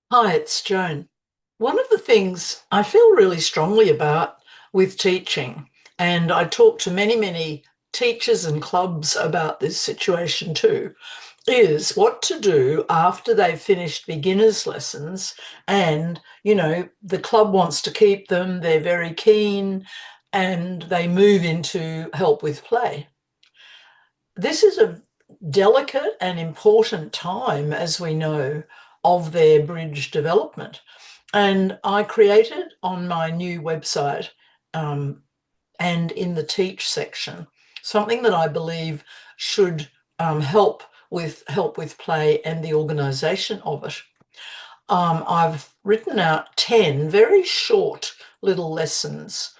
Hi, it's Joan. One of the things I feel really strongly about with teaching, and I talk to many teachers and clubs about this situation too, is what to do after they've finished beginners lessons and, the club wants to keep them, they're very keen, and they move into help with play. This is a delicate and important time, as we know, of their bridge development. And I created on my new website and in the teach section something that I believe should help with play and the organisation of it. I've written out 10 very short little lessons,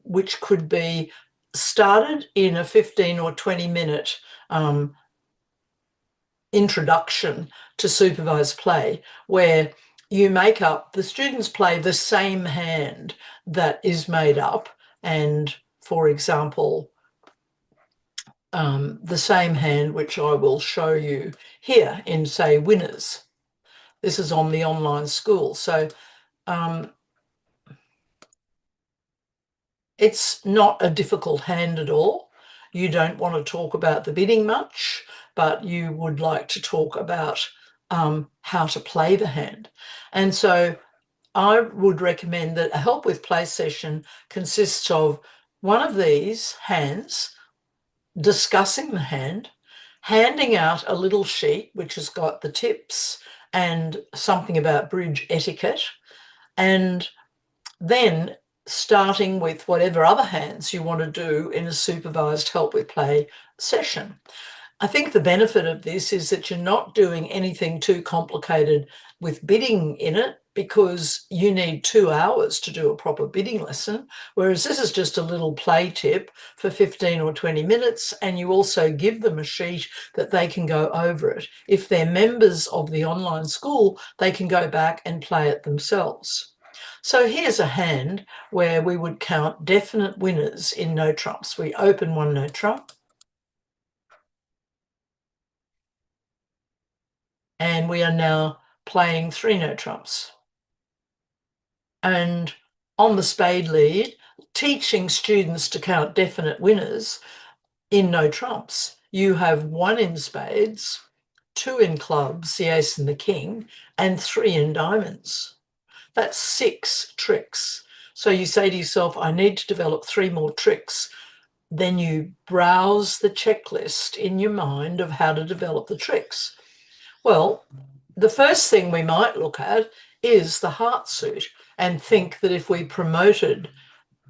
which could be started in a 15 or 20-minute introduction to supervised play, where the students play the same hand that is made up. And for example, the same hand, which I will show you here in, say, winners. This is on the online school. So um, it's not a difficult hand at all. You don't want to talk about the bidding much, but you would like to talk about how to play the hand. And so I would recommend that a help with play session consists of one of these hands, discussing the hand, handing out a little sheet which has got the tips and something about bridge etiquette, and then starting with whatever other hands you want to do in a supervised help with play session. I think the benefit of this is that you're not doing anything too complicated with bidding in it, because you need 2 hours to do a proper bidding lesson, whereas this is just a little play tip for 15 or 20 minutes, and you also give them a sheet that they can go over it. If they're members of the online school, they can go back and play it themselves. So here's a hand where we would count definite winners in no trumps. We open one no trump, and we are now playing 3 no trumps. And on the spade lead, teaching students to count definite winners in no trumps, you have 1 in spades, 2 in clubs, the ace and the king, and 3 in diamonds. That's 6 tricks. So you say to yourself, I need to develop 3 more tricks. Then you browse the checklist in your mind of how to develop the tricks. Well, the first thing we might look at is the heart suit, and think that if we promoted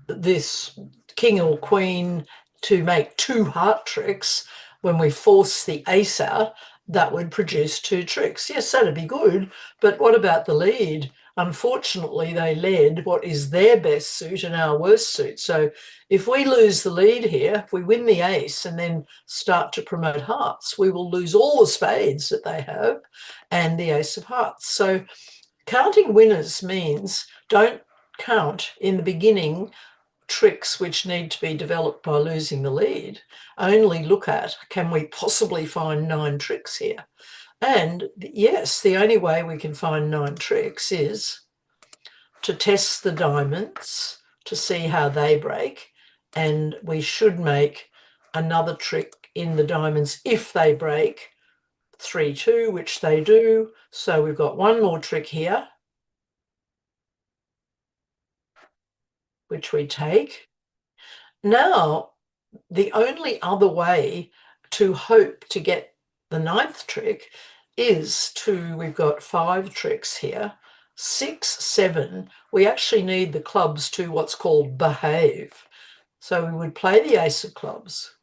this king or queen to make 2 heart tricks, when we force the ace out, that would produce 2 tricks. Yes, that'd be good, but what about the lead? Unfortunately, they led what is their best suit and our worst suit. So if we lose the lead here, if we win the ace and then start to promote hearts, we will lose all the spades that they have and the ace of hearts. So counting winners means don't count in the beginning tricks which need to be developed by losing the lead. Only look at, can we possibly find 9 tricks here? And yes, the only way we can find 9 tricks is to test the diamonds to see how they break. And we should make another trick in the diamonds if they break 3-2, which they do. So we've got 1 more trick here, which we take. Now, the only other way to hope to get the 9th trick is we've got 5 tricks here, 6, 7. We actually need the clubs to what's called behave. So we would play the ace of clubs,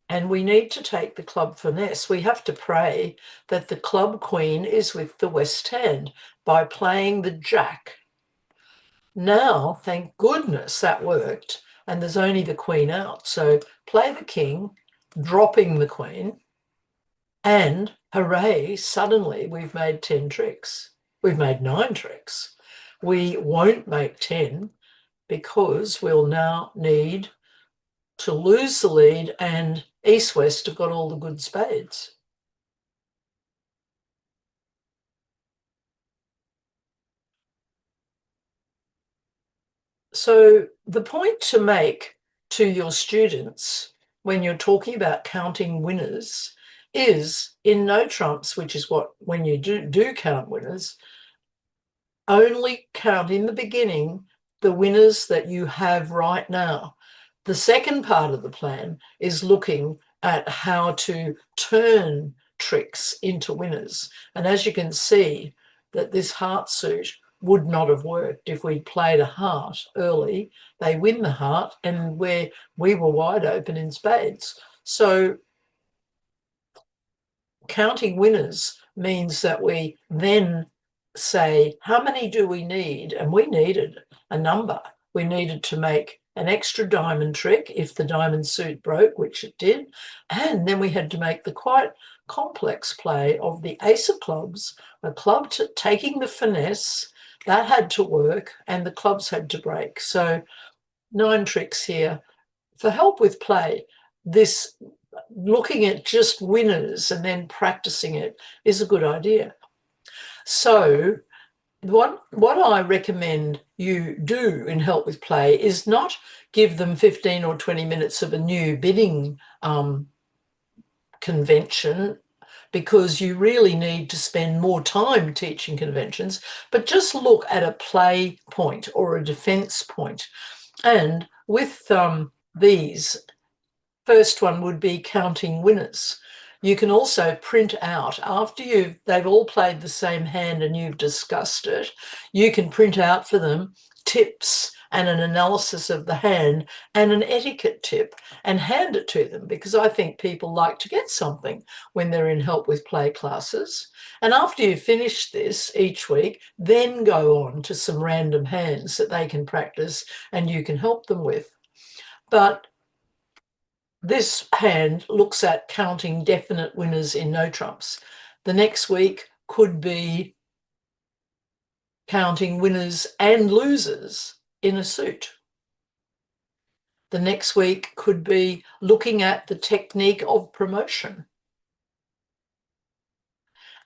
and we need to take the club finesse. We have to pray that the club queen is with the west hand by playing the jack. Now, thank goodness that worked, and there's only the queen out. So play the king, dropping the queen, and hooray, suddenly we've made 10 tricks. We've made 9 tricks. We won't make 10 because we'll now need to lose the lead, and East-West have got all the good spades. So the point to make to your students when you're talking about counting winners is in no trumps, which is what when you do count winners, only count in the beginning the winners that you have right now. The second part of the plan is looking at how to turn tricks into winners. And as you can see, that this heart suit would not have worked if we'd played a heart early. They win the heart, and where we were wide open in spades. So counting winners means that we then say, how many do we need? And we needed a number. We needed to make an extra diamond trick if the diamond suit broke, which it did. And then we had to make the quite complex play of the ace of clubs, a club taking the finesse, that had to work, and the clubs had to break. So 9 tricks here. For help with play, this looking at just winners and then practicing it is a good idea. So what I recommend you do in help with play is not give them 15 or 20 minutes of a new bidding convention, because you really need to spend more time teaching conventions, but just look at a play point or a defense point. And with these, first one would be counting winners. You can also print out, after they've all played the same hand and you've discussed it, you can print out for them tips and an analysis of the hand and an etiquette tip and hand it to them, because I think people like to get something when they're in help with play classes. And after you finish this each week, then go on to some random hands that they can practice and you can help them with. But this hand looks at counting definite winners in no trumps. The next week could be counting winners and losers in a suit. The next week could be looking at the technique of promotion.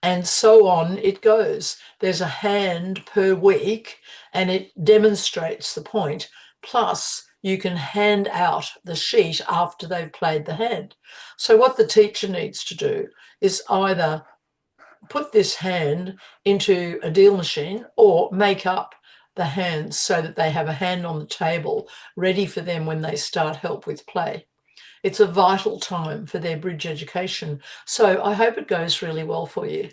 And so on it goes. There's a hand per week and it demonstrates the point. Plus, you can hand out the sheet after they've played the hand. So what the teacher needs to do is either put this hand into a deal machine or make up the hands so that they have a hand on the table ready for them when they start help with play. It's a vital time for their bridge education. So I hope it goes really well for you.